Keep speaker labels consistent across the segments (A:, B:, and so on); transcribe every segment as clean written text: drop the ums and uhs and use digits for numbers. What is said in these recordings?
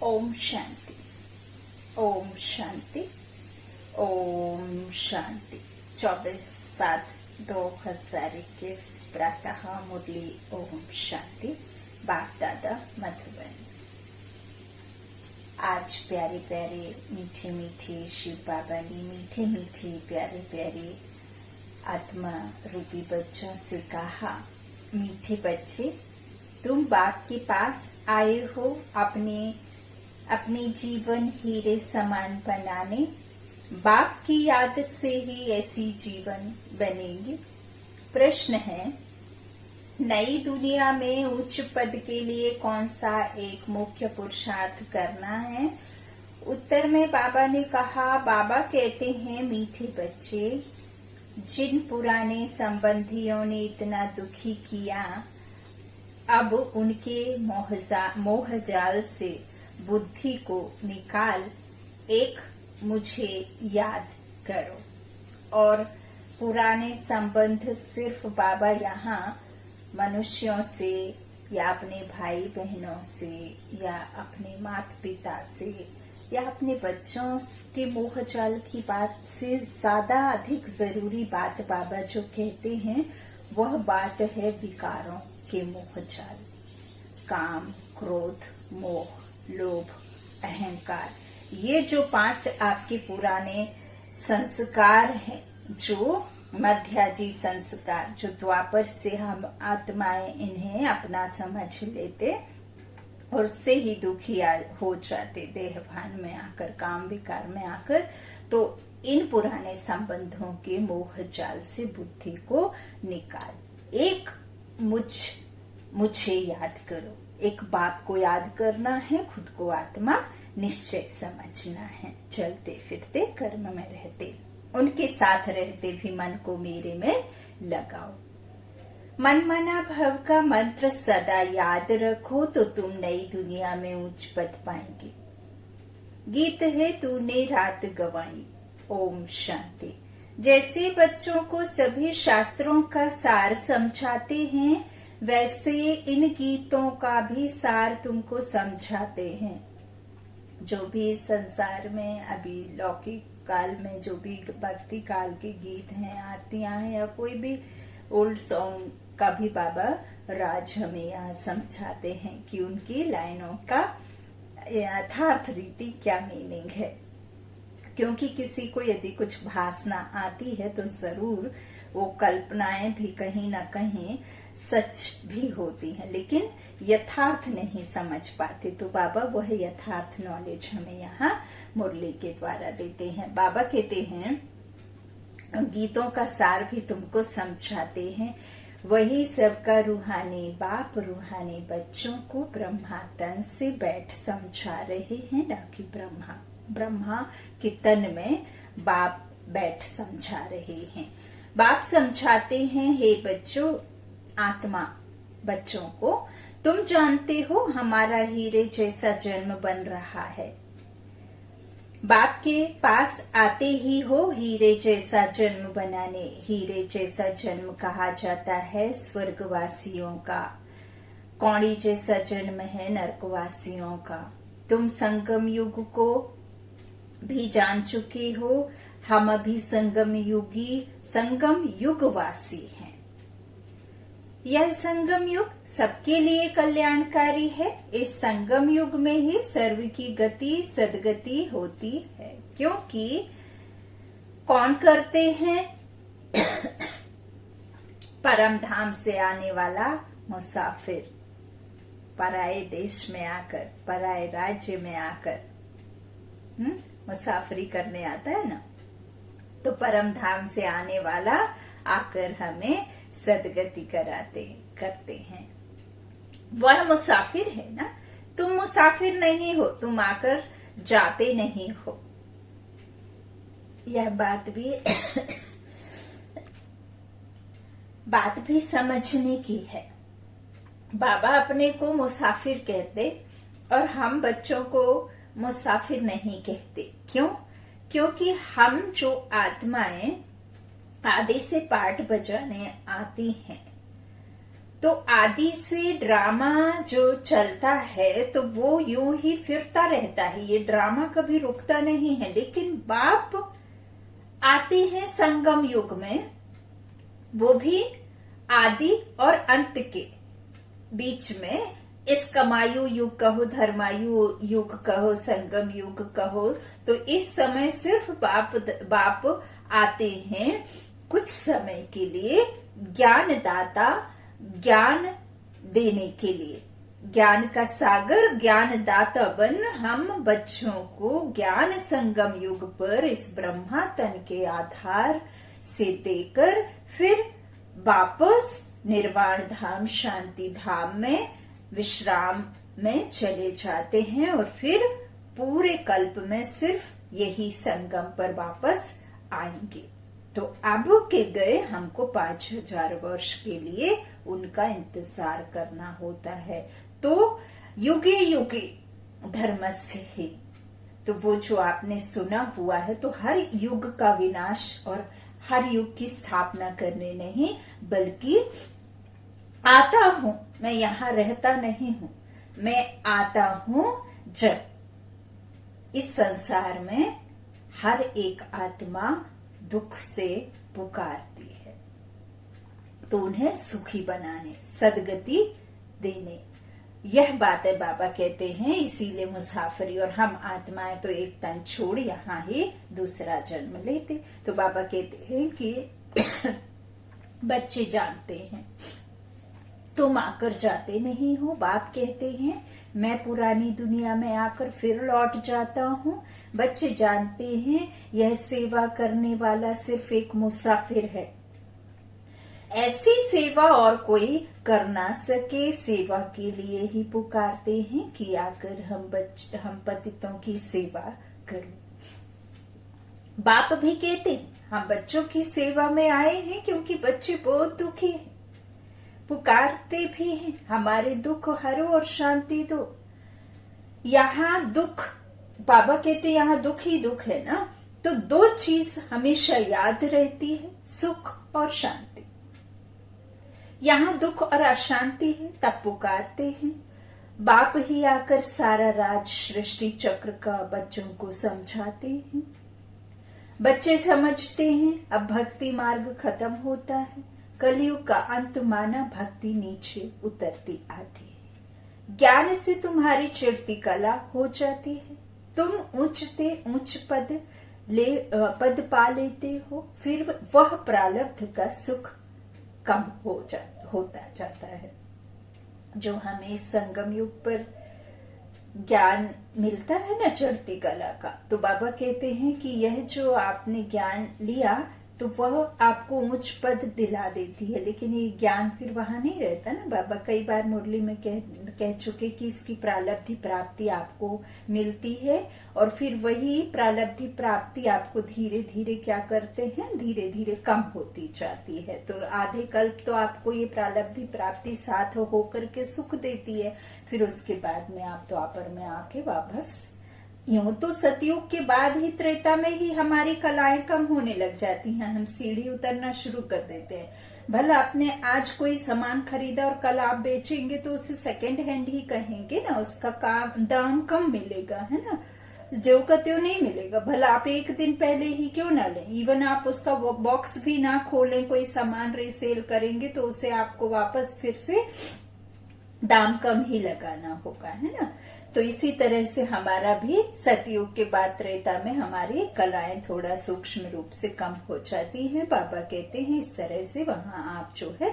A: ओम शांति, ओम शांति, ओम शांति। 24/7/2021 प्रातः मुरली ओम शांति। बाप दादा मधुबन। आज प्यारे प्यारे मीठे मीठे शिव बाबा ने मीठे मीठे प्यारे प्यारे आत्मा रूपी बच्चों से कहा, मीठे बच्चे, तुम बाप के पास आए हो अपने जीवन हीरे समान बनाने। बाप की याद से ही ऐसी जीवन बनेगी। प्रश्न है, नई दुनिया में उच्च पद के लिए कौन सा एक मुख्य पुरुषार्थ करना है? उत्तर में बाबा ने कहा, बाबा कहते हैं, मीठे बच्चे, जिन पुराने संबंधियों ने इतना दुखी किया, अब उनके मोहजाल से बुद्धि को निकाल एक मुझे याद करो। और पुराने संबंध सिर्फ बाबा यहाँ मनुष्यों से या अपने भाई बहनों से या अपने माता पिता से या अपने बच्चों के मोहजाल की बात से ज्यादा अधिक जरूरी बात बाबा जो कहते हैं वह बात है विकारों के मोहजाल। काम, क्रोध, मोह, लोभ, अहंकार, ये जो 5 आपके पुराने संस्कार हैं, जो मध्याजी संस्कार, जो द्वापर से हम आत्माएं इन्हें अपना समझ लेते और उससे ही दुखी हो जाते देहभान में आकर, काम विकार में आकर। तो इन पुराने संबंधों के मोह जाल से बुद्धि को निकाल। एक मुझे याद करो। एक बाप को याद करना है, खुद को आत्मा निश्चय समझना है। चलते फिरते कर्म में रहते, उनके साथ रहते भी मन को मेरे में लगाओ। मन मना भव का मंत्र सदा याद रखो तो तुम नई दुनिया में उच्च पद पाएंगे। गीत है तूने रात गवाई। ओम शांति। जैसे बच्चों को सभी शास्त्रों का सार समझाते हैं, वैसे इन गीतों का भी सार तुमको समझाते हैं। जो भी संसार में अभी लौकिक काल में जो भी भक्ति काल के गीत हैं, आरतियां हैं या कोई भी ओल्ड सॉन्ग का भी बाबा राज हमें यहाँ समझाते हैं कि उनकी लाइनों का यथार्थ रीति क्या मीनिंग है। क्योंकि किसी को यदि कुछ भासना आती है तो जरूर वो कल्पनाएं भी कहीं ना कहीं सच भी होती हैं, लेकिन यथार्थ नहीं समझ पाते। तो बाबा वह यथार्थ नॉलेज हमें यहाँ मुरली के द्वारा देते हैं। बाबा कहते हैं, गीतों का सार भी तुमको समझाते हैं। वही सबका रूहानी बाप रूहानी बच्चों को ब्रह्मा तन से बैठ समझा रहे हैं, न कि ब्रह्मा के तन में बाप बैठ समझा रहे हैं। बाप समझाते हैं, हे बच्चों, आत्मा बच्चों को, तुम जानते हो हमारा हीरे जैसा जन्म बन रहा है। बाप के पास आते ही हो हीरे जैसा जन्म बनाने। हीरे जैसा जन्म कहा जाता है स्वर्गवासियों का, कौड़ी जैसा जन्म है नरकवासियों का। तुम संगम युग को भी जान चुके हो, हम अभी संगम युगवासी हैं। यह संगम युग सबके लिए कल्याणकारी है। इस संगम युग में ही सर्व की गति सदगति होती है। क्योंकि कौन करते हैं? परम धाम से आने वाला मुसाफिर, पराए देश में आकर, पराए राज्य में आकर मुसाफरी करने आता है ना, तो परम धाम से आने वाला आकर हमें सदगति करते हैं। वह मुसाफिर है ना। तुम मुसाफिर नहीं हो, तुम आकर जाते नहीं हो। यह बात भी समझने की है। बाबा अपने को मुसाफिर कहते और हम बच्चों को मुसाफिर नहीं कहते। क्यों? क्योंकि हम जो आत्माएं आदि से पाठ बजाने आती हैं, तो आदि से ड्रामा जो चलता है तो वो यूं ही फिरता रहता है, ये ड्रामा कभी रुकता नहीं है। लेकिन बाप आते हैं संगम युग में, वो भी आदि और अंत के बीच में। इस कमायु युग कहो, धर्मायु युग कहो, संगम युग कहो, तो इस समय सिर्फ बाप आते हैं कुछ समय के लिए, ज्ञानदाता, ज्ञान देने के लिए। ज्ञान का सागर, ज्ञानदाता बन हम बच्चों को ज्ञान संगम युग पर इस ब्रह्मा तन के आधार से देकर फिर वापस निर्वाण धाम, शांति धाम में, विश्राम में चले जाते हैं और फिर पूरे कल्प में सिर्फ यही संगम पर वापस आएंगे। तो अब के गए हमको 5000 वर्ष के लिए उनका इंतजार करना होता है। तो युगे युगे धर्मस्य ही, तो वो जो आपने सुना हुआ है, तो हर युग का विनाश और हर युग की स्थापना करने नहीं, बल्कि आता हूं मैं, यहां रहता नहीं हूं, मैं आता हूं जब इस संसार में हर एक आत्मा दुख से पुकारती है, तो उन्हें सुखी बनाने, सदगति देने, यह बातें बाबा कहते हैं। इसीलिए मुसाफरी, और हम आत्माएं तो एक तन छोड़ यहाँ ही दूसरा जन्म लेते। तो बाबा कहते हैं कि बच्चे जानते हैं तुम आकर जाते नहीं हो। बाप कहते हैं मैं पुरानी दुनिया में आकर फिर लौट जाता हूँ। बच्चे जानते हैं यह सेवा करने वाला सिर्फ एक मुसाफिर है, ऐसी सेवा और कोई कर ना सके, सेवा के लिए ही पुकारते हैं कि आकर हम पतितों की सेवा करो। बाप भी कहते हैं हम बच्चों की सेवा में आए हैं क्योंकि बच्चे बहुत दुखी हैं, पुकारते भी हैं हमारे दुख हरो और शांति दो। यहाँ दुख, बाबा कहते यहाँ दुख ही दुख है ना, तो दो चीज हमेशा याद रहती है, सुख और शांति। यहाँ दुख और अशांति है, तब पुकारते हैं। बाप ही आकर सारा राज सृष्टि चक्र का बच्चों को समझाते हैं। बच्चे समझते हैं अब भक्ति मार्ग खत्म होता है, कलयुग का अंत माना पत्ती नीचे उतरती आती है। ज्ञान से तुम्हारी चिढ़ती कला हो जाती है, तुम ऊंचते ऊंच पद पा लेते हो, फिर वह प्रारब्ध का सुख कम होता जाता है। जो हमें संगम युग पर ज्ञान मिलता है ना चढ़ती कला का, तो बाबा कहते हैं कि यह जो आपने ज्ञान लिया तो वह आपको उच्च पद दिला देती है, लेकिन ये ज्ञान फिर वहां नहीं रहता ना। बाबा कई बार मुरली में कह चुके कि इसकी प्रारब्धि प्राप्ति आपको मिलती है और फिर वही प्रारब्धि प्राप्ति आपको धीरे धीरे क्या करते हैं, धीरे धीरे कम होती जाती है। तो आधे कल्प तो आपको ये प्रारब्धि प्राप्ति साथ होकर के सुख देती है, फिर उसके बाद में आप द्वापर में आके वापस, यूं तो सतयुग के बाद ही त्रेता में ही हमारी कलाएं कम होने लग जाती हैं, हम सीढ़ी उतरना शुरू कर देते हैं। भला आपने आज कोई सामान खरीदा और कल आप बेचेंगे तो उसे सेकंड हैंड ही कहेंगे ना, उसका दाम कम मिलेगा, है ना, जो का त्यों नहीं मिलेगा। भला आप एक दिन पहले ही क्यों ना लें, इवन आप उसका बॉक्स भी ना खोलें, कोई सामान रीसेल करेंगे तो उसे आपको वापस फिर से दाम कम ही लगाना होगा, है ना। तो इसी तरह से हमारा भी सतयुग के बाद त्रेता में हमारी कलाएं थोड़ा सूक्ष्म रूप से कम हो जाती हैं। बाबा कहते हैं इस तरह से वहां आप जो है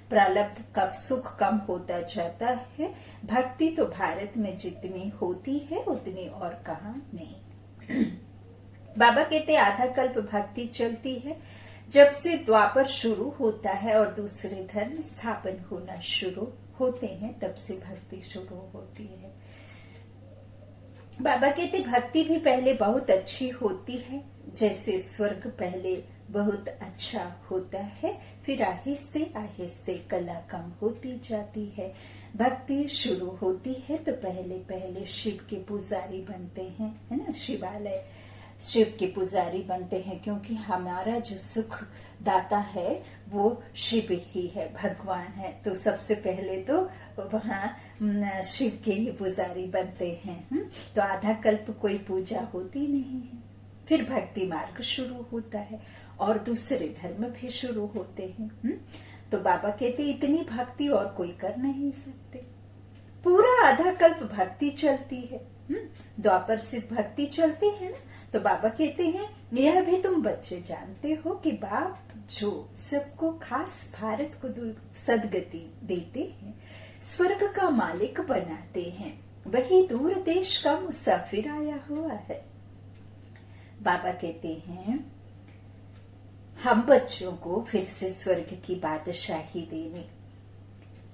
A: प्रारब्ध का सुख कम होता जाता है। भक्ति तो भारत में जितनी होती है उतनी और कहाँ नहीं। बाबा कहते आधा कल्प भक्ति चलती है, जब से द्वापर शुरू होता है और दूसरे धर्म स्थापन होना शुरू होते हैं तब से भक्ति शुरू होती है। बाबा कहते भक्ति भी पहले बहुत अच्छी होती है, जैसे स्वर्ग पहले बहुत अच्छा होता है, फिर आहिस्ते आहिस्ते कला कम होती जाती है। भक्ति शुरू होती है तो पहले पहले शिव के पुजारी बनते हैं, है ना, शिवालय शिव के पुजारी बनते हैं, क्योंकि हमारा जो सुख दाता है वो शिव ही है, भगवान है। तो सबसे पहले तो वहाँ शिव के ही पुजारी बनते हैं। तो आधा कल्प कोई पूजा होती नहीं है, फिर भक्ति मार्ग शुरू होता है और दूसरे धर्म भी शुरू होते हैं। तो बाबा कहते इतनी भक्ति और कोई कर नहीं सकते। पूरा आधा कल्प भक्ति चलती है, द्वापर से भक्ति चलती है ना। तो बाबा कहते हैं यह भी तुम बच्चे जानते हो कि बाप जो सबको, खास भारत को सदगति देते हैं, स्वर्ग का मालिक बनाते हैं, वही दूर देश का मुसाफिर आया हुआ है। बाबा कहते हैं हम बच्चों को फिर से स्वर्ग की बादशाही देने,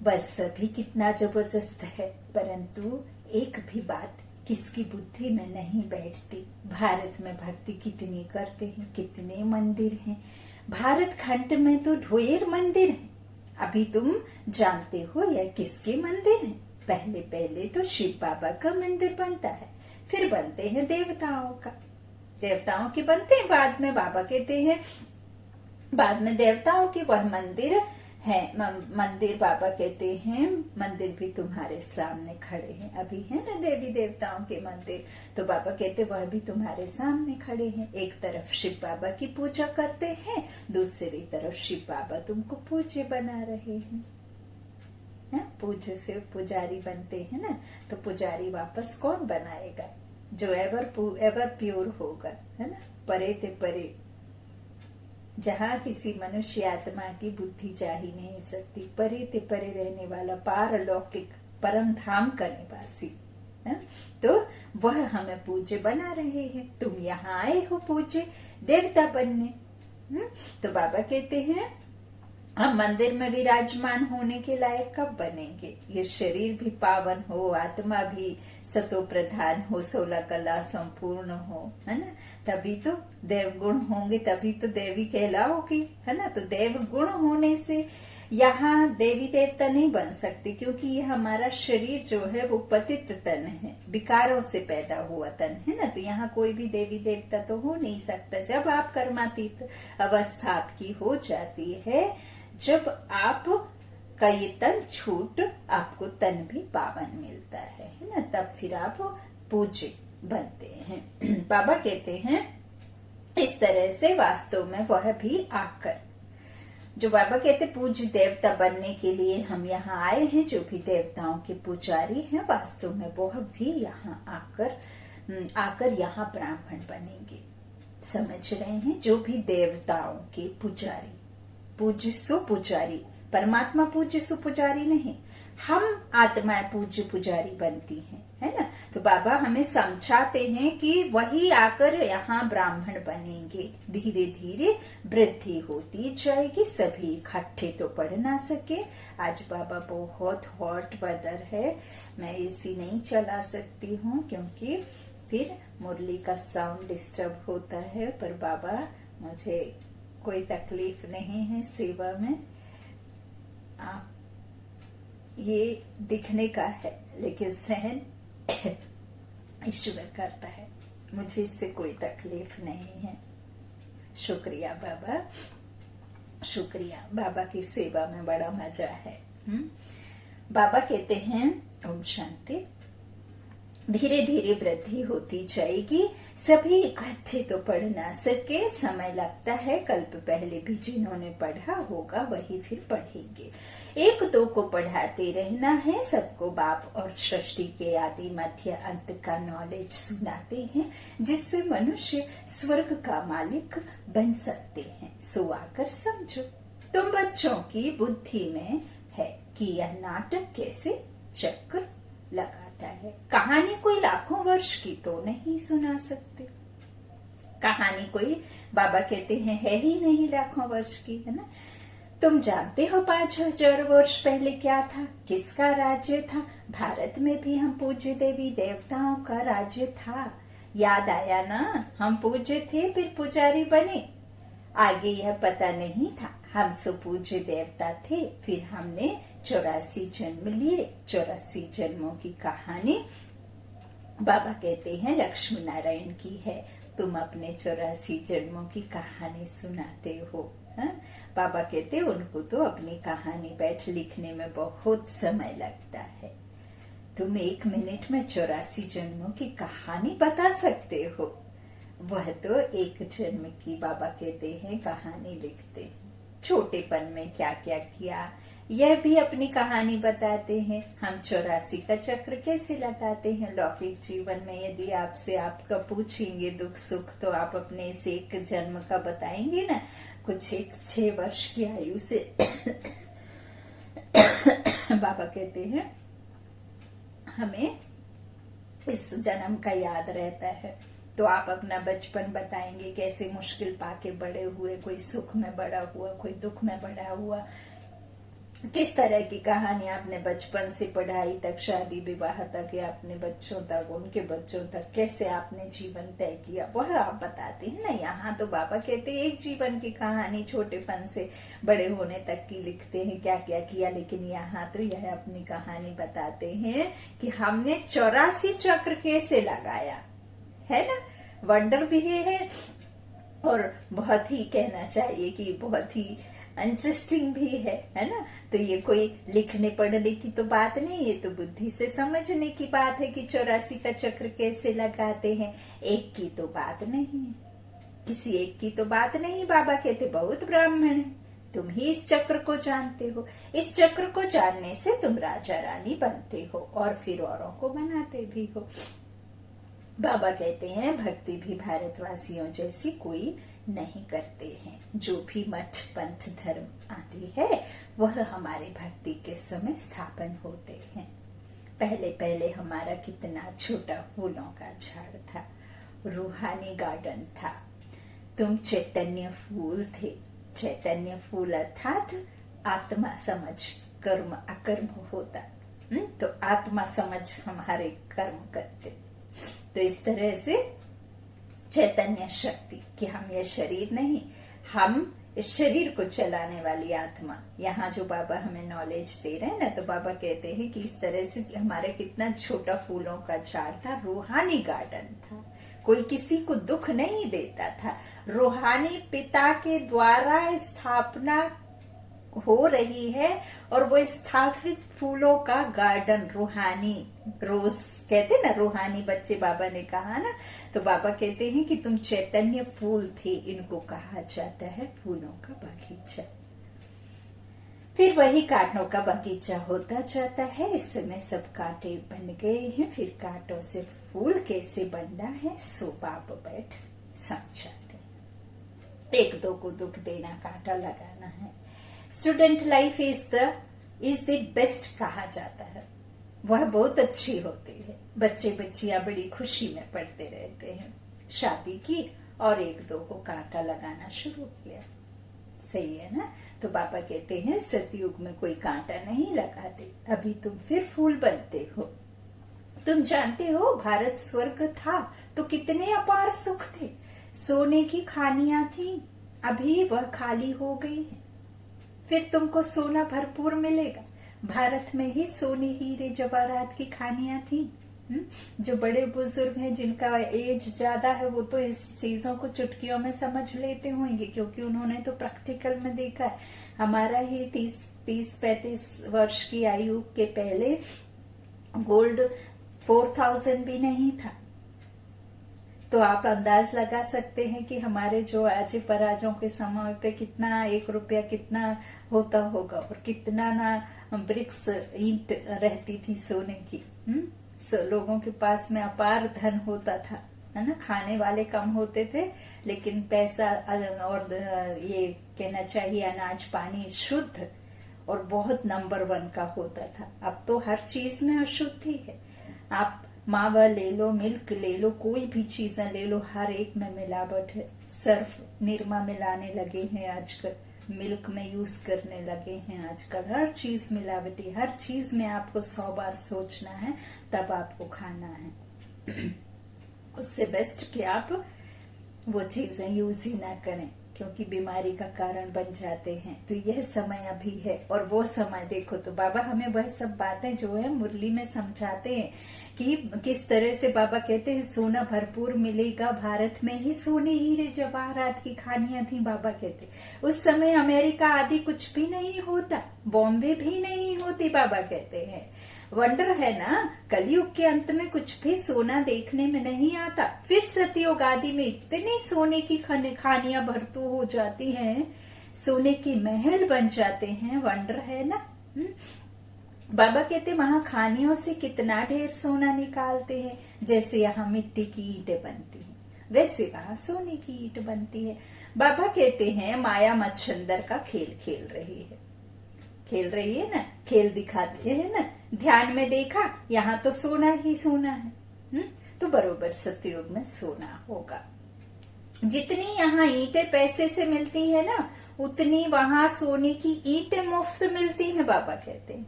A: बस भी कितना जबरदस्त है, परंतु एक भी बात किसकी बुद्धि में नहीं बैठती। भारत में भक्ति कितनी करते हैं, कितने मंदिर हैं, भारत खंड में तो ढेर मंदिर हैं। अभी तुम जानते हो यह किसके मंदिर हैं? पहले पहले तो शिव बाबा का मंदिर बनता है, फिर बनते हैं देवताओं का, देवताओं के बनते हैं, बाद में बाबा कहते हैं बाद में देवताओं के वह मंदिर है। मंदिर बाबा कहते हैं मंदिर भी तुम्हारे सामने खड़े हैं, अभी है ना देवी देवताओं के मंदिर, तो बाबा कहते वह भी तुम्हारे सामने खड़े हैं। एक तरफ शिव बाबा की पूजा करते हैं, दूसरी तरफ शिव बाबा तुमको पूज्य बना रहे हैं। पूज्य से पुजारी बनते हैं ना, तो पुजारी वापस कौन बनाएगा? जो एवर प्योर होगा, है ना, परे ते परे, जहाँ किसी मनुष्य आत्मा की बुद्धि जा ही नहीं सकती, परे ते परे रहने वाला पारलौकिक परम धाम का निवासी, तो वह हमें पूज्य बना रहे हैं। तुम यहाँ आए हो पूज्य देवता बनने। तो बाबा कहते हैं हम मंदिर में विराजमान होने के लायक कब बनेंगे? ये शरीर भी पावन हो, आत्मा भी सतो प्रधान हो, 16 कला संपूर्ण हो, है ना, तभी तो देव गुण होंगे, तभी तो देवी कहलाओगी, है ना। तो देव गुण होने से यहाँ देवी देवता नहीं बन सकते, क्योंकि ये हमारा शरीर जो है वो पतित तन है, विकारों से पैदा हुआ तन है ना। तो यहाँ कोई भी देवी देवता तो हो नहीं सकता। जब आप कर्मातीत अवस्था आपकी हो जाती है, जब आप का ये तन छूट, आपको तन भी पावन मिलता है ना, तब फिर आप पूज्य बनते हैं। बाबा कहते हैं इस तरह से वास्तव में वह भी आकर, जो बाबा कहते पूज्य देवता बनने के लिए हम यहाँ आए हैं, जो भी देवताओं के पुजारी हैं, वास्तव में वह भी यहाँ आकर यहाँ ब्राह्मण बनेंगे। समझ रहे हैं? जो भी देवताओं के पुजारी, पूज्य सुपुजारी, परमात्मा पूज्य सुपुजारी नहीं, हम आत्माएं पूज्य पुजारी बनती हैं, है ना। तो बाबा हमें समझाते हैं कि वही आकर यहाँ ब्राह्मण बनेंगे। धीरे धीरे वृद्धि होती जाएगी, सभी इकट्ठे तो पढ़ ना सके। आज बाबा बहुत हॉट वेदर है, मैं एसी नहीं चला सकती हूँ क्योंकि फिर मुरली का साउंड डिस्टर्ब होता है, पर बाबा मुझे कोई तकलीफ नहीं है सेवा में। आप ये दिखने का है, लेकिन सहन ईश्वर करता है, मुझे इससे कोई तकलीफ नहीं है। शुक्रिया बाबा, शुक्रिया। बाबा की सेवा में बड़ा मजा है। बाबा कहते हैं ओम शांति। धीरे धीरे वृद्धि होती जाएगी, सभी इकट्ठे तो पढ़ ना सके, समय लगता है। कल्प पहले भी जिन्होंने पढ़ा होगा वही फिर पढ़ेंगे। एक दो को पढ़ाते रहना है, सबको बाप और सृष्टि के आदि मध्य अंत का नॉलेज सुनाते हैं, जिससे मनुष्य स्वर्ग का मालिक बन सकते हैं। सो आकर समझो, तुम बच्चों की बुद्धि में है कि यह नाटक कैसे चक्र लगाता है। कहानी कोई लाखों वर्ष की तो नहीं सुना सकते, कहानी कोई बाबा कहते हैं है ही नहीं लाखों वर्ष की, है ना। तुम जानते हो 5000 वर्ष पहले क्या था, किसका राज्य था? भारत में भी हम पूज्य देवी देवताओं का राज्य था। याद आया ना, हम पूज्य थे फिर पुजारी बने। आगे यह पता नहीं था, हम सुपूज्य देवता थे, फिर हमने 84 जन्म लिए। 84 जन्मों की कहानी बाबा कहते हैं लक्ष्मी नारायण की है। तुम अपने 84 जन्मों की कहानी सुनाते हो। हाँ? बाबा कहते उनको तो अपनी कहानी बैठ लिखने में बहुत समय लगता है। तुम 1 मिनट में 84 जन्मों की कहानी बता सकते हो। वह तो एक जन्म की बाबा कहते हैं कहानी लिखते हैं। छोटेपन में क्या क्या किया यह भी अपनी कहानी बताते हैं। हम 84 का चक्र कैसे लगाते हैं लौकिक जीवन में। यदि आपसे आपका पूछेंगे दुख सुख तो आप अपने इस एक जन्म का बताएंगे ना, कुछ एक 6 वर्ष की आयु से। बाबा कहते हैं हमें इस जन्म का याद रहता है, तो आप अपना बचपन बताएंगे, कैसे मुश्किल पाके बड़े हुए, कोई सुख में बड़ा हुआ, कोई दुख में बड़ा हुआ, किस तरह की कहानी आपने बचपन से पढ़ाई तक, शादी विवाह तक, या अपने बच्चों तक, उनके बच्चों तक कैसे आपने जीवन तय किया, वह आप बताते हैं ना। यहाँ तो बाबा कहते हैं एक जीवन की कहानी छोटेपन से बड़े होने तक की लिखते हैं, क्या क्या किया। लेकिन यहाँ तो यह अपनी कहानी बताते हैं कि हमने 84 चक्र कैसे लगाया है ना। वंडर भी है और बहुत ही कहना चाहिए कि बहुत ही इंटरेस्टिंग भी है ना। तो ये कोई लिखने पढ़ने की तो बात नहीं, ये तो बुद्धि से समझने की बात है कि 84 का चक्र कैसे लगाते हैं। एक की तो बात नहीं है, किसी एक की तो बात नहीं। बाबा कहते बहुत ब्राह्मण है, तुम ही इस चक्र को जानते हो। इस चक्र को जानने से तुम राजा रानी बनते हो और फिर औरों को बनाते भी हो। बाबा कहते हैं भक्ति भी भारतवासियों जैसी कोई नहीं करते हैं। जो भी मठ पंथ धर्म आती है वह हमारे भक्ति के समय स्थापन होते हैं। पहले पहले हमारा कितना छोटा फूलों का झाड़ था, रूहानी गार्डन था। तुम चैतन्य फूल थे। चैतन्य फूल अर्थात आत्मा समझ कर्म अकर्म होता। तो आत्मा समझ हमारे कर्म करते। तो इस तरह से चैतन्य शक्ति कि हम यह शरीर नहीं, हम इस शरीर को चलाने वाली आत्मा। यहाँ जो बाबा हमें नॉलेज दे रहे हैं ना, तो बाबा कहते हैं कि इस तरह से हमारे कितना छोटा फूलों का झाड़ था, रूहानी गार्डन था। कोई किसी को दुख नहीं देता था। रूहानी पिता के द्वारा स्थापना हो रही है और वो स्थापित फूलों का गार्डन, रूहानी रोज कहते ना, रूहानी बच्चे बाबा ने कहा ना। तो बाबा कहते हैं कि तुम चैतन्य फूल थे, इनको कहा जाता है फूलों का बगीचा। फिर वही कांटों का बगीचा होता जाता है। इस समय सब कांटे बन गए हैं। फिर कांटों से फूल कैसे बनना है सो बाप बैठ समझाते हैं। एक दो को दुख देना, कांटा लगाना है। Student life is the best कहा जाता है। वह बहुत अच्छी होती है। बच्चे बच्चियां बड़ी खुशी में पढ़ते रहते हैं। शादी की और एक दो को कांटा लगाना शुरू किया। सही है ना। तो बाबा कहते हैं सतयुग में कोई कांटा नहीं लगाते, अभी तुम फिर फूल बनते हो। तुम जानते हो भारत स्वर्ग था तो कितने अपार सुख थे। सोने की खानियां थी, अभी वह खाली हो गई है। फिर तुमको सोना भरपूर मिलेगा। भारत में ही सोने हीरे जवाहरात की खानियां थी। जो बड़े बुजुर्ग हैं जिनका एज ज्यादा है वो तो इस चीजों को चुटकियों में समझ लेते होंगे, क्योंकि उन्होंने तो प्रैक्टिकल में देखा है। हमारा ही 30-35 वर्ष की आयु के पहले गोल्ड 4000 भी नहीं था। तो आप अंदाज लगा सकते हैं कि हमारे जो आज पराजों के समय पे कितना 1 रुपया कितना होता होगा, और कितना ना ब्रिक्स ईंट रहती थी सोने की। लोगों के पास में अपार धन होता था, है ना। खाने वाले कम होते थे लेकिन पैसा और ये कहना चाहिए अनाज पानी शुद्ध और बहुत नंबर 1 का होता था। अब तो हर चीज में अशुद्धि है। आप मावा ले लो, मिल्क ले लो, कोई भी चीजें ले लो, हर एक में मिलावट है। सर्फ निरमा मिलाने लगे हैं आजकल, मिल्क में यूज करने लगे हैं आजकल। हर चीज मिलावटी, हर चीज में आपको 100 बार सोचना है तब आपको खाना है। उससे बेस्ट कि आप वो चीजें यूज ही ना करें, क्योंकि बीमारी का कारण बन जाते हैं। तो यह समय अभी है, और वो समय देखो तो बाबा हमें वह सब बातें जो है मुरली में समझाते हैं कि किस तरह से बाबा कहते हैं सोना भरपूर मिलेगा भारत में ही, सोने हीरे जवाहरात की खानियां थी। बाबा कहते उस समय अमेरिका आदि कुछ भी नहीं होता, बॉम्बे भी नहीं होती। बाबा कहते हैं वंडर है ना, कलयुग के अंत में कुछ भी सोना देखने में नहीं आता, फिर सतयुग आदि में इतनी सोने की खानियां भरतू हो जाती हैं, सोने के महल बन जाते हैं। वंडर है ना। बाबा कहते वहां खानियों से कितना ढेर सोना निकालते हैं, जैसे यहाँ मिट्टी की ईंटें बनती हैं वैसे वहां सोने की ईंट बनती है। बाबा कहते हैं माया मच्छंदर का खेल खेल रही है, खेल रही है ना, खेल दिखाती है ना। ध्यान में देखा यहाँ तो सोना ही सोना है, तो बरोबर सतयुग में सोना होगा। जितनी यहाँ ईंटें पैसे से मिलती है ना, उतनी वहां सोने की ईंटें मुफ्त मिलती हैं। बाबा कहते हैं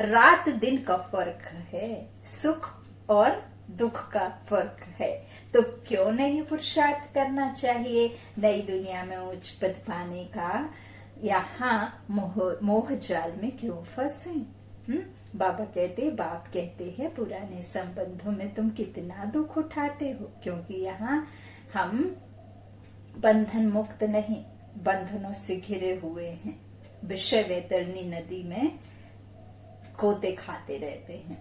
A: रात दिन का फर्क है, सुख और दुख का फर्क है, तो क्यों नहीं पुरुषार्थ करना चाहिए नई दुनिया में उच्च पद पाने का। यहाँ मोह जाल में क्यों फंसे। बाबा कहते, बाप कहते हैं पुराने संबंधों में तुम कितना दुख उठाते हो, क्योंकि यहाँ हम बंधन मुक्त नहीं, बंधनों से घिरे हुए हैं। विषय वैतरणी नदी में गोते खाते रहते हैं,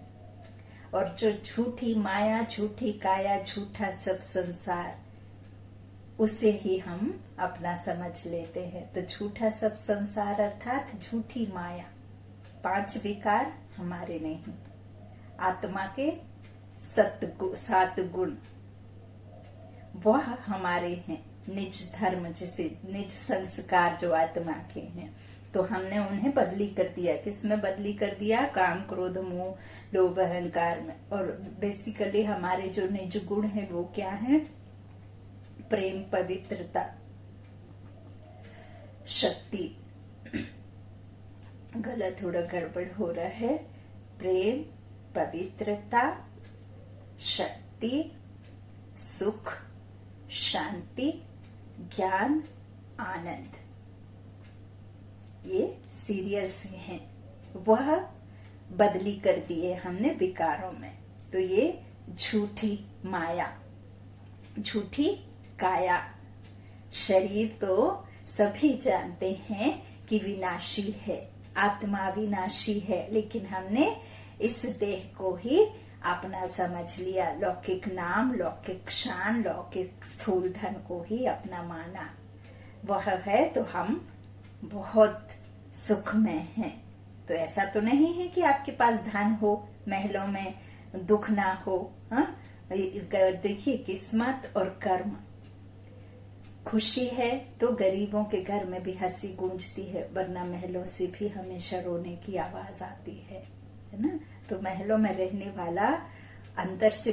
A: और जो झूठी माया, झूठी काया, झूठा सब संसार, उसे ही हम अपना समझ लेते हैं। तो झूठा सब संसार अर्थात झूठी माया, 5 विकार हमारे नहीं, आत्मा के 7 गुण वह हमारे हैं। निज धर्म जिसे निज संस्कार जो आत्मा के हैं, तो हमने उन्हें बदली कर दिया। किसमें बदली कर दिया? काम, क्रोध, मोह, लोभ, अहंकार में। और बेसिकली हमारे जो निज गुण है वो क्या है? प्रेम, पवित्रता, शक्ति। गला थोड़ा गड़बड़ हो रहा है। प्रेम, पवित्रता, शक्ति, सुख, शांति, ज्ञान, आनंद, ये सीरियल से हैं। वह बदली कर दिए हमने विकारों में। तो ये झूठी माया, झूठी काया। शरीर तो सभी जानते हैं कि विनाशी है, आत्मा विनाशी है, लेकिन हमने इस देह को ही अपना समझ लिया। लौकिक नाम, लौकिक शान, लौकिक स्थूल धन को ही अपना माना। वह है तो हम बहुत सुख में हैं। तो ऐसा तो नहीं है कि आपके पास धन हो, महलों में दुख ना हो। देखिए किस्मत और कर्म। खुशी है तो गरीबों के घर में भी हंसी गूंजती है, वरना महलों से भी हमेशा रोने की आवाज आती है ना। तो महलों में रहने वाला अंदर से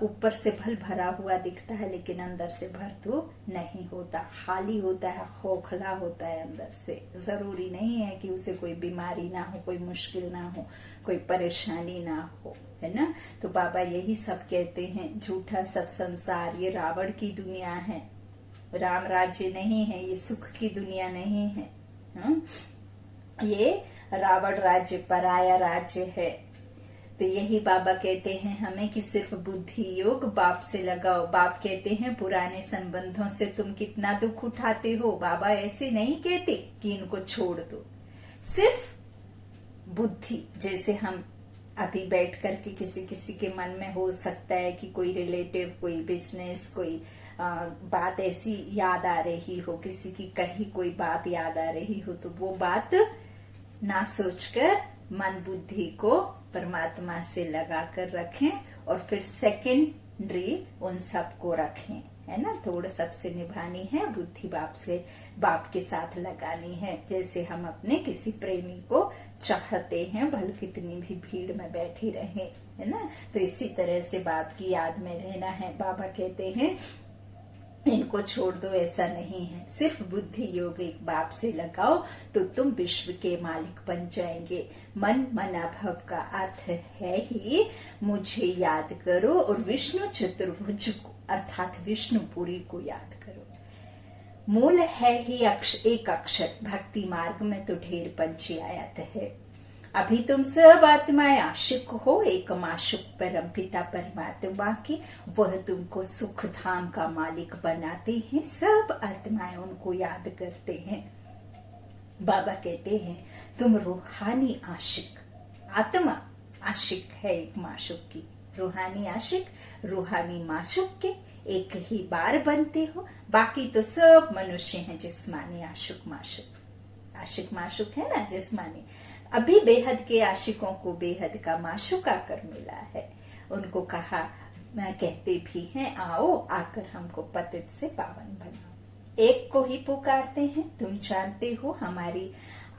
A: ऊपर से भल भरा हुआ दिखता है, लेकिन अंदर से भर तो नहीं होता, खाली होता है, खोखला होता है अंदर से। जरूरी नहीं है कि उसे कोई बीमारी ना हो, कोई मुश्किल ना हो, कोई परेशानी ना हो, है ना। तो बाबा यही सब कहते हैं, झूठा सब संसार ये रावण की दुनिया है, राम राज्य नहीं है, ये सुख की दुनिया नहीं है। ये रावण राज्य, पराया राज्य है। तो यही बाबा कहते हैं हमें कि सिर्फ बुद्धि योग बाप से लगाओ। बाप कहते हैं पुराने संबंधों से तुम कितना दुख उठाते हो। बाबा ऐसे नहीं कहते कि इनको छोड़ दो, सिर्फ बुद्धि। जैसे हम अभी बैठ करके किसी किसी के मन में हो सकता है कि कोई रिलेटिव, कोई बिजनेस, कोई बात ऐसी याद आ रही हो, किसी की कही कोई बात याद आ रही हो, तो वो बात ना सोचकर मन बुद्धि को परमात्मा से लगा कर रखें, और फिर सेकेंडरी उन सबको रखें, है ना। तोड़ सबसे निभानी है, बुद्धि बाप के साथ लगानी है। जैसे हम अपने किसी प्रेमी को चाहते हैं, भले कितनी भी भीड़ में बैठी रहे, है ना। तो इसी तरह से बाप की याद में रहना है। बाबा कहते हैं इनको छोड़ दो, ऐसा नहीं है। सिर्फ बुद्धि योग एक बाप से लगाओ तो तुम विश्व के मालिक बन जाएंगे। मन मना भव का अर्थ है ही मुझे याद करो, और विष्णु चतुर्भुज को अर्थात विष्णुपुरी को याद करो। मूल है ही एक अक्षर, भक्ति मार्ग में तो ढेर पंछी आयत है। अभी तुम सब आत्माएं आशिक हो एक माशुक परम पिता परमात्मा की, वह तुमको सुख धाम का मालिक बनाते हैं। सब आत्माएं उनको याद करते हैं। बाबा कहते हैं तुम रूहानी आशिक, आत्मा आशिक है एक माशुक की, रूहानी आशिक रूहानी माशुक के एक ही बार बनते हो। बाकी तो सब मनुष्य हैं जिस्मानी आशिक माशुक। आशिक माशुक है ना जिस्मानी। अभी बेहद के आशिकों को बेहद का माशुक आकर मिला है। उनको कहा, कहते भी हैं आओ आकर हमको पतित से पावन बनाओ। एक को ही पुकारते हैं। तुम जानते हो हमारी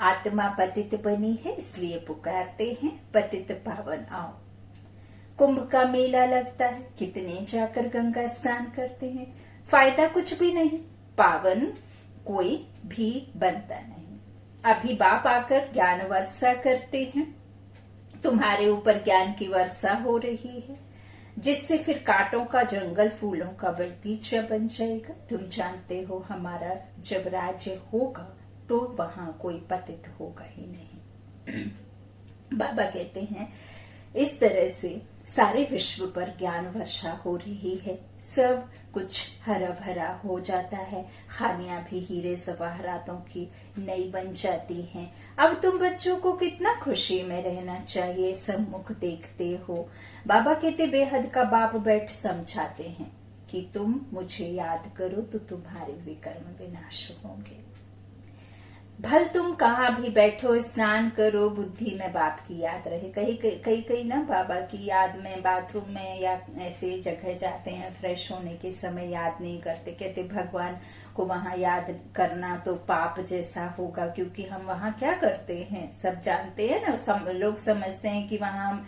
A: आत्मा पतित बनी है, इसलिए पुकारते हैं पतित पावन आओ। कुंभ का मेला लगता है, कितने जाकर गंगा स्नान करते हैं, फायदा कुछ भी नहीं, पावन कोई भी बनता नहीं। अभी बाप आकर ज्ञान वर्षा करते हैं, तुम्हारे ऊपर ज्ञान की वर्षा हो रही है, जिससे फिर कांटों का जंगल फूलों का बगीचा बन जाएगा। तुम जानते हो हमारा जब राज्य होगा तो वहां कोई पतित होगा ही नहीं। बाबा कहते हैं इस तरह से सारे विश्व पर ज्ञान वर्षा हो रही है, सब कुछ हरा भरा हो जाता है, खानियां भी हीरे जवाहरातों की नई बन जाती हैं। अब तुम बच्चों को कितना खुशी में रहना चाहिए, सम्मुख देखते हो। बाबा कहते बेहद का बाप बैठ समझाते हैं कि तुम मुझे याद करो तो तुम्हारे विकर्म विनाश होंगे। भल तुम कहाँ भी बैठो, स्नान करो, बुद्धि में बाप की याद रहे। कई ना बाबा की याद में बाथरूम में या ऐसे जगह जाते हैं, फ्रेश होने के समय याद नहीं करते। कहते भगवान को वहां याद करना तो पाप जैसा होगा, क्योंकि हम वहां क्या करते हैं सब जानते हैं ना। लोग समझते हैं कि वहां हम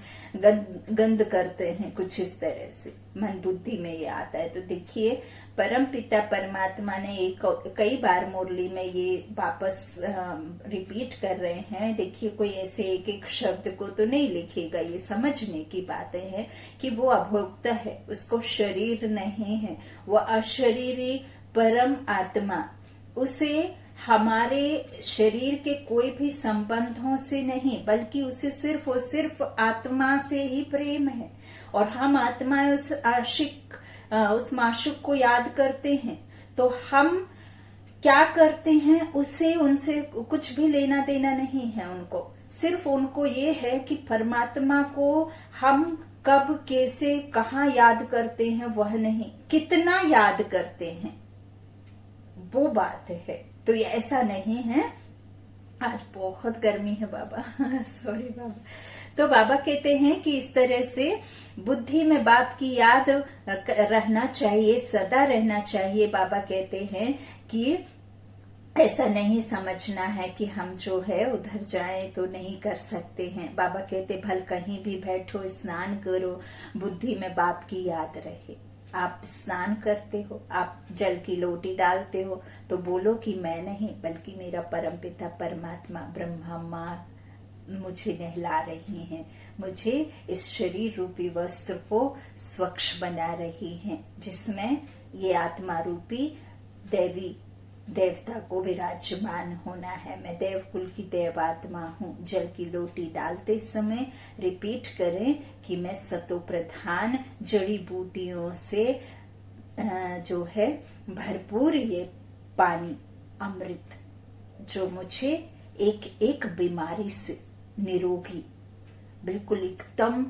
A: गंद करते हैं, कुछ इस तरह से मन बुद्धि में ये आता है। तो देखिए परम पिता परमात्मा ने कई बार मुरली में ये वापस रिपीट कर रहे हैं। देखिए कोई ऐसे एक एक शब्द को तो नहीं लिखेगा, ये समझने की बातें हैं कि वो अभोक्ता है, उसको शरीर नहीं है, वो अशरीरी परम आत्मा, उसे हमारे शरीर के कोई भी संबंधों से नहीं, बल्कि उसे सिर्फ और सिर्फ आत्मा से ही प्रेम है। और हम आत्माएं उस आशिक उस माशुक को याद करते हैं, तो हम क्या करते हैं, उनसे कुछ भी लेना देना नहीं है उनको। सिर्फ उनको ये है कि परमात्मा को हम कब कैसे कहाँ याद करते हैं वह नहीं, कितना याद करते हैं वो बात है। तो ये ऐसा नहीं है। आज बहुत गर्मी है बाबा सॉरी बाबा। तो बाबा कहते हैं कि इस तरह से बुद्धि में बाप की याद रहना चाहिए, सदा रहना चाहिए। बाबा कहते हैं कि ऐसा नहीं समझना है कि हम जो है उधर जाएं तो नहीं कर सकते हैं। बाबा कहते भल कहीं भी बैठो, स्नान करो, बुद्धि में बाप की याद रहे। आप स्नान करते हो, आप जल की लोटी डालते हो, तो बोलो कि मैं नहीं बल्कि मेरा परमपिता परमात्मा ब्रह्मा माँ मुझे नहला रही हैं, मुझे इस शरीर रूपी वस्त्र को स्वच्छ बना रही हैं, जिसमें ये आत्मा रूपी देवी देवता को विराजमान होना है। मैं देव कुल की देव आत्मा हूँ। जल की लोटी डालते समय रिपीट करें कि मैं सतो प्रधान जड़ी बूटियों से जो है भरपूर ये पानी अमृत, जो मुझे एक एक बीमारी से निरोगी, बिल्कुल एकदम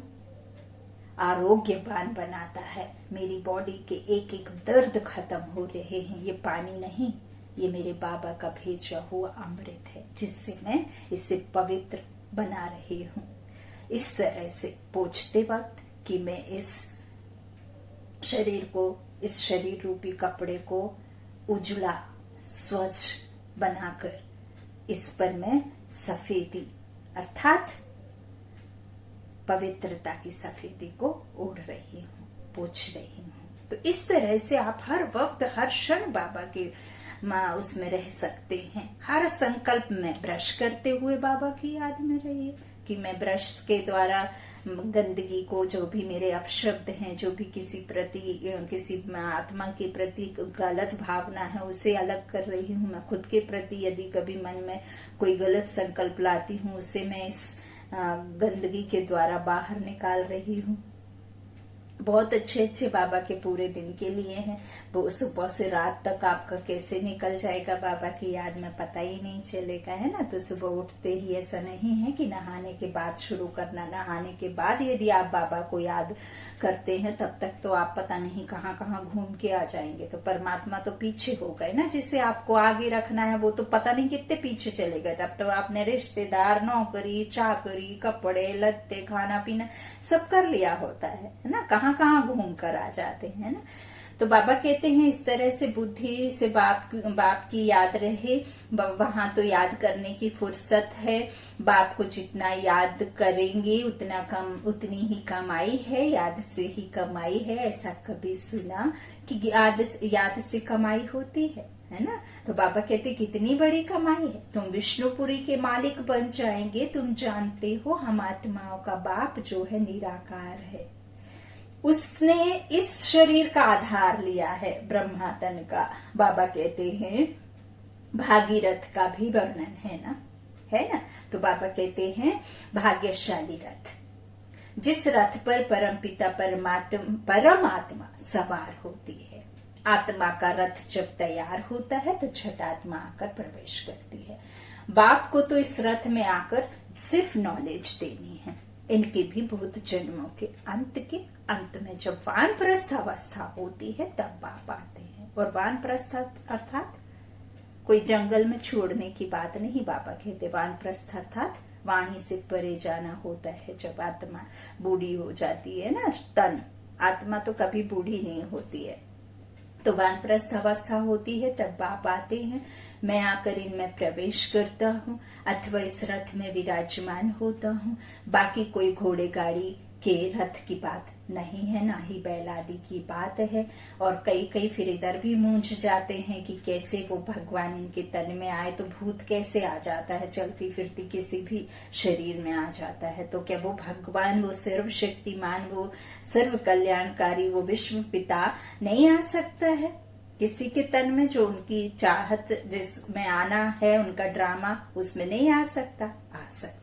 A: आरोग्यवान बनाता है। मेरी बॉडी के एक एक दर्द खत्म हो रहे हैं। ये पानी नहीं, ये मेरे बाबा का भेजा हुआ अमृत है, जिससे मैं इसे पवित्र बना रही हूँ। इस तरह से पूछते वक्त कि मैं इस शरीर को, इस शरीर रूपी कपड़े को उजला स्वच्छ बनाकर इस पर मैं सफेदी अर्थात पवित्रता की सफेदी को ओढ़ रही हूँ, पोंछ रही हूँ। तो इस तरह से आप हर वक्त हर क्षण बाबा के उसमें रह सकते हैं। हर संकल्प में ब्रश करते हुए बाबा की याद में रहिए कि मैं ब्रश के द्वारा गंदगी को, जो भी मेरे अपशब्द हैं, जो भी किसी आत्मा के प्रति गलत भावना है, उसे अलग कर रही हूँ। मैं खुद के प्रति यदि कभी मन में कोई गलत संकल्प लाती हूँ, उसे मैं इस गंदगी के द्वारा बाहर निकाल रही हूँ। बहुत अच्छे बाबा के पूरे दिन के लिए हैं। वो सुबह से रात तक आपका कैसे निकल जाएगा बाबा की याद में पता ही नहीं चलेगा, है ना। तो सुबह उठते ही ऐसा नहीं है कि नहाने के बाद शुरू करना। नहाने के बाद यदि आप बाबा को याद करते हैं, तब तक तो आप पता नहीं कहाँ कहाँ घूम के आ जाएंगे। तो परमात्मा तो पीछे हो गए ना, जिसे आपको आगे रखना है वो तो पता नहीं कितने पीछे चले गए। तब तो आपने रिश्तेदार, नौकरी, चाकरी, कपड़े लत्ते, खाना पीना सब कर लिया होता है ना। कहाँ घूम कर आ जाते हैं ना। तो बाबा कहते हैं इस तरह से बुद्धि से बाप की याद रहे, वहां तो याद करने की फुर्सत है। बाप को जितना याद करेंगे उतनी ही कमाई है, याद से ही कमाई है। ऐसा कभी सुना कि याद से कमाई होती है ना। तो बाबा कहते कितनी बड़ी कमाई है, तुम विष्णुपुरी के मालिक बन जाएंगे। तुम जानते हो हम आत्माओं का बाप जो है निराकार है, उसने इस शरीर का आधार लिया है, ब्रह्मा तन का। बाबा कहते हैं भागीरथ का भी वर्णन है ना। तो बाबा कहते हैं भाग्यशाली रथ, जिस रथ पर परमपिता परमात्मा सवार होती है। आत्मा का रथ जब तैयार होता है तो छठ आत्मा आकर प्रवेश करती है। बाप को तो इस रथ में आकर सिर्फ नॉलेज देनी है। इनके भी बहुत जन्मों के अंत में जब वानप्रस्थ अवस्था होती है तब बाप आते हैं। और वानप्रस्थ अर्थात कोई जंगल में छोड़ने की बात नहीं। बाबा कहते वानप्रस्थ अर्थात वाणी से परे जाना होता है। जब आत्मा बूढ़ी हो जाती है ना, तन आत्मा तो कभी बूढ़ी नहीं होती है, तो वानप्रस्थ अवस्था होती है, तब बाप आते हैं। मैं आकर इनमें प्रवेश करता हूँ अथवा इस रथ में विराजमान होता हूँ। बाकी कोई घोड़े गाड़ी के रथ की बात नहीं है, ना ही बैल आदि की बात है। और कई फिर इधर भी मूंझ जाते हैं कि कैसे वो भगवान इनके तन में आए, तो भूत कैसे आ जाता है, चलती फिरती किसी भी शरीर में आ जाता है। तो क्या वो भगवान, वो सर्वशक्तिमान, वो सर्व कल्याणकारी, वो विश्व पिता नहीं आ सकता है किसी के तन में? जो उनकी चाहत जिसमें आना है, उनका ड्रामा, उसमें नहीं आ सकता? आ सकता।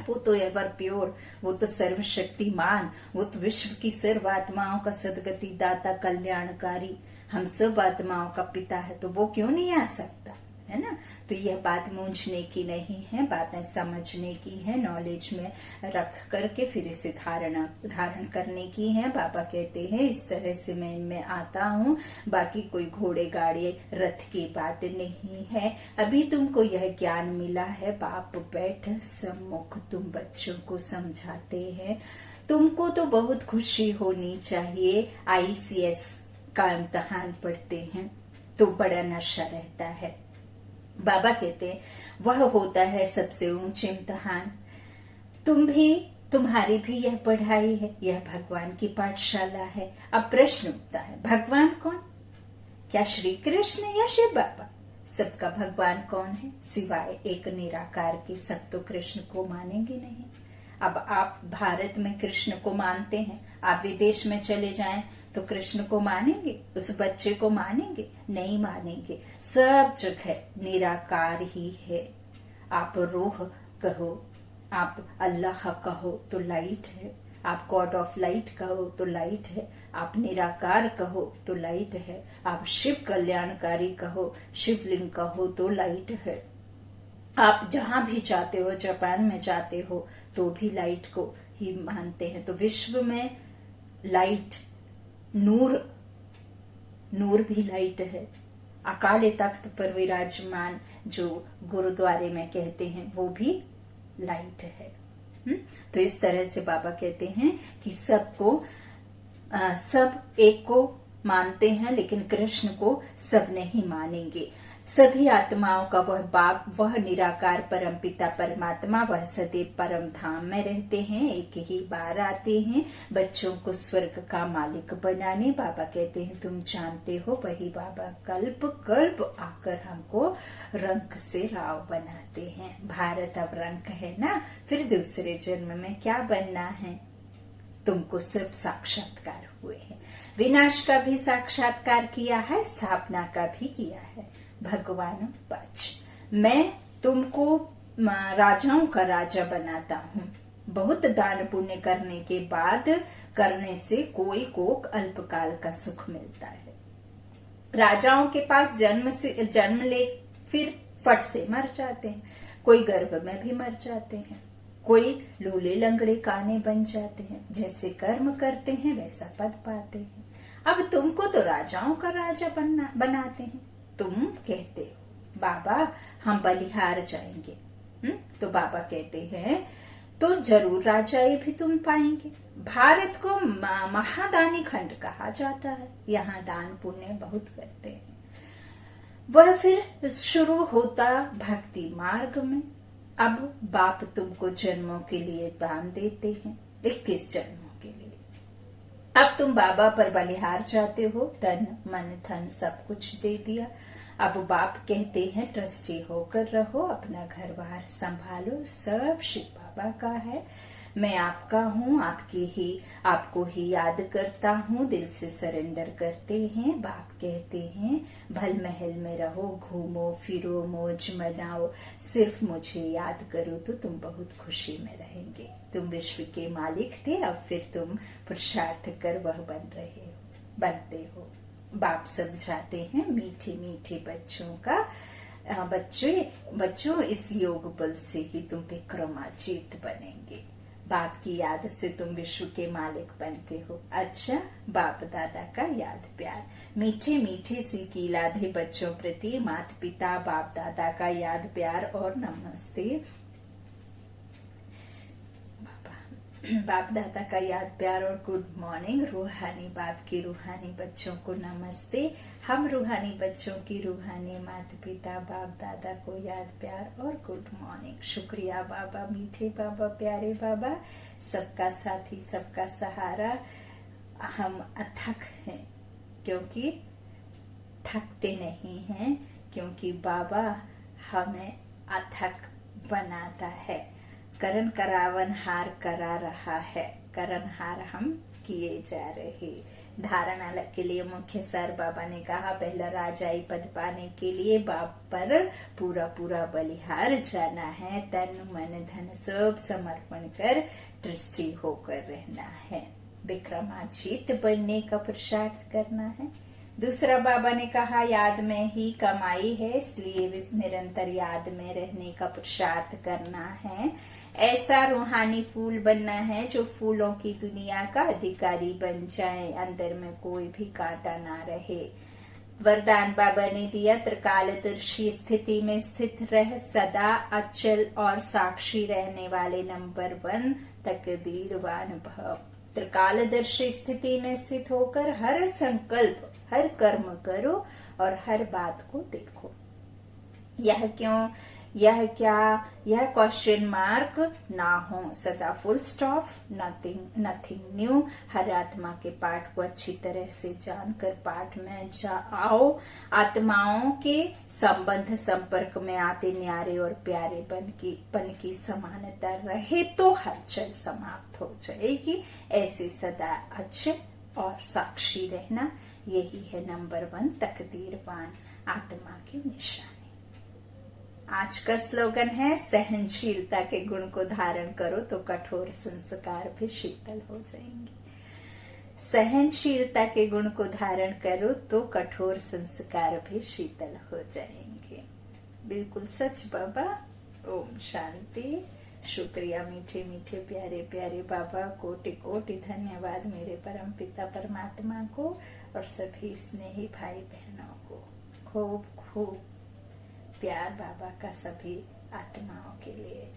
A: वो तो एवर प्योर, वो तो सर्वशक्तिमान, वो तो विश्व की सर्व आत्माओं का सदगति दाता, कल्याणकारी, हम सब आत्माओं का पिता है। तो वो क्यों नहीं आ सकता, है ना। तो यह बात मूंझने की नहीं है, बातें समझने की है, नॉलेज में रख करके फिर इसे धारण करने की है। बाबा कहते हैं इस तरह से मैं इनमें आता हूँ। बाकी कोई घोड़े गाड़ी रथ की बात नहीं है। अभी तुमको यह ज्ञान मिला है, बाप बैठ सम्मुख तुम बच्चों को समझाते हैं। तुमको तो बहुत खुशी होनी चाहिए। ICS का इम्तिहान पढ़ते हैं तो बड़ा नशा रहता है। बाबा कहते हैं वह होता है सबसे ऊंचे इम्तिहान। तुम्हारी भी यह पढ़ाई है, यह भगवान की पाठशाला है। अब प्रश्न उठता है, भगवान कौन? क्या श्री कृष्ण या शिव बाबा? सबका भगवान कौन है सिवाय एक निराकार के? सब तो कृष्ण को मानेंगे नहीं। अब आप भारत में कृष्ण को मानते हैं, आप विदेश में चले जाएं तो कृष्ण को मानेंगे? उस बच्चे को मानेंगे? नहीं मानेंगे। सब जगह निराकार ही है। आप रूह कहो, आप अल्लाह कहो तो लाइट है, आप गॉड ऑफ लाइट कहो तो लाइट है, आप निराकार कहो तो लाइट है, आप शिव कल्याणकारी कहो, शिवलिंग कहो तो लाइट है। आप जहां भी जाते हो, जापान में जाते हो तो भी लाइट को ही मानते हैं। तो विश्व में लाइट, नूर भी लाइट है। अकाले तख्त पर विराजमान जो गुरुद्वारे में कहते हैं वो भी लाइट है। तो इस तरह से बाबा कहते हैं कि सब एक को मानते हैं, लेकिन कृष्ण को सब नहीं मानेंगे। सभी आत्माओं का वह बाप, वह निराकार परमपिता परमात्मा, वह सदैव परम धाम में रहते हैं, एक ही बार आते हैं बच्चों को स्वर्ग का मालिक बनाने। बाबा कहते हैं तुम जानते हो वही बाबा कल्प कल्प आकर हमको रंक से राव बनाते हैं। भारत अब रंक है ना, फिर दूसरे जन्म में क्या बनना है? तुमको सब साक्षात्कार हुए हैं, विनाश का भी साक्षात्कार किया है, स्थापना का भी किया है। भगवान बच, मैं तुमको राजाओं का राजा बनाता हूँ। बहुत दान पुण्य करने के बाद करने से कोई को अल्पकाल का सुख मिलता है। राजाओं के पास जन्म ले फिर फट से मर जाते हैं, कोई गर्भ में भी मर जाते हैं, कोई लूले लंगड़े काने बन जाते हैं। जैसे कर्म करते हैं वैसा पद पाते हैं। अब तुमको तो राजाओं का राजा बनाते हैं। तुम कहते हो बाबा हम बलिहार जाएंगे, तो बाबा कहते हैं तो जरूर राजाई भी तुम पाएंगे। भारत को महादानी खंड कहा जाता है, यहाँ दान पुण्य बहुत करते हैं। वह फिर शुरू होता भक्ति मार्ग में। अब बाप तुमको जन्मों के लिए दान देते हैं, 21 जन्मों के लिए। अब तुम बाबा पर बलिहार जाते हो, तन मन धन सब कुछ दे दिया। अब बाप कहते हैं ट्रस्टी होकर रहो, अपना घर बार संभालो, सब शिव बाबा का है। मैं आपका हूँ, आपको ही याद करता हूँ, दिल से सरेंडर करते हैं। बाप कहते हैं भल महल में रहो, घूमो फिरो, मौज मनाओ, सिर्फ मुझे याद करो तो तुम बहुत खुशी में रहेंगे। तुम विश्व के मालिक थे, अब फिर तुम पुरुषार्थ कर वह बनते हो। बाप समझाते हैं मीठे मीठे बच्चों का, बच्चों इस योग बल से ही तुम विक्रमाजीत बनेंगे। बाप की याद से तुम विश्व के मालिक बनते हो। अच्छा, बाप दादा का याद प्यार, मीठे मीठे सी कीलाधे बच्चों प्रति माता पिता बाप दादा का याद प्यार और नमस्ते। बाप दादा का याद प्यार और गुड मॉर्निंग। रूहानी बाप के रूहानी बच्चों को नमस्ते। हम रूहानी बच्चों की रूहानी माता पिता बाप दादा को याद प्यार और गुड मॉर्निंग। शुक्रिया बाबा, मीठे बाबा, प्यारे बाबा, सबका साथी सबका सहारा। हम अथक हैं क्योंकि थकते नहीं हैं, क्योंकि बाबा हमें अथक बनाता है। करण करावन हार करा रहा है, करण हार हम किए जा रहे। धारणा के लिए मुख्य सर बाबा ने कहा पहला राजाई पद पाने के लिए बाप पर पूरा पूरा बलिहार जाना है, तन मन धन सब समर्पण कर ट्रस्टी होकर रहना है, विक्रमाजीत बनने का पुरुषार्थ करना है। दूसरा बाबा ने कहा याद में ही कमाई है, इसलिए निरंतर याद में रहने का पुरुषार्थ करना है। ऐसा रूहानी फूल बनना है जो फूलों की दुनिया का अधिकारी बन जाए, अंदर में कोई भी कांटा ना रहे। वरदान बाबा ने दिया त्रिकालदर्शी स्थिति में स्थित रह, सदा अचल और साक्षी रहने वाले नंबर 1 तकदीरवान भव। त्रिकालदर्शी स्थिति में स्थित होकर हर संकल्प हर कर्म करो और हर बात को देखो। यह क्यों, यह क्या, यह क्वेश्चन मार्क ना हो, सदा फुल स्टॉप, नथिंग न्यू। हर आत्मा के पाठ को अच्छी तरह से जानकर पाठ में जाओ। आत्माओं के संबंध संपर्क में आते न्यारे और प्यारे पन की समानता रहे तो हलचल समाप्त हो जाएगी। ऐसे सदा अच्छे और साक्षी रहना, यही है नंबर 1 तकदीरवान आत्मा की निशानी। आज का स्लोगन है सहनशीलता के गुण को धारण करो तो कठोर संस्कार भी शीतल हो जाएंगे। सहनशीलता के गुण को धारण करो तो कठोर संस्कार भी शीतल हो जाएंगे। बिल्कुल सच बाबा। ओम शांति। शुक्रिया मीठे मीठे प्यारे प्यारे बाबा, कोटि कोटि धन्यवाद मेरे परम पिता परमात्मा को और सभी स्नेही भाई बहनों को। खूब खूब प्यार बाबा का सभी आत्माओं के लिए।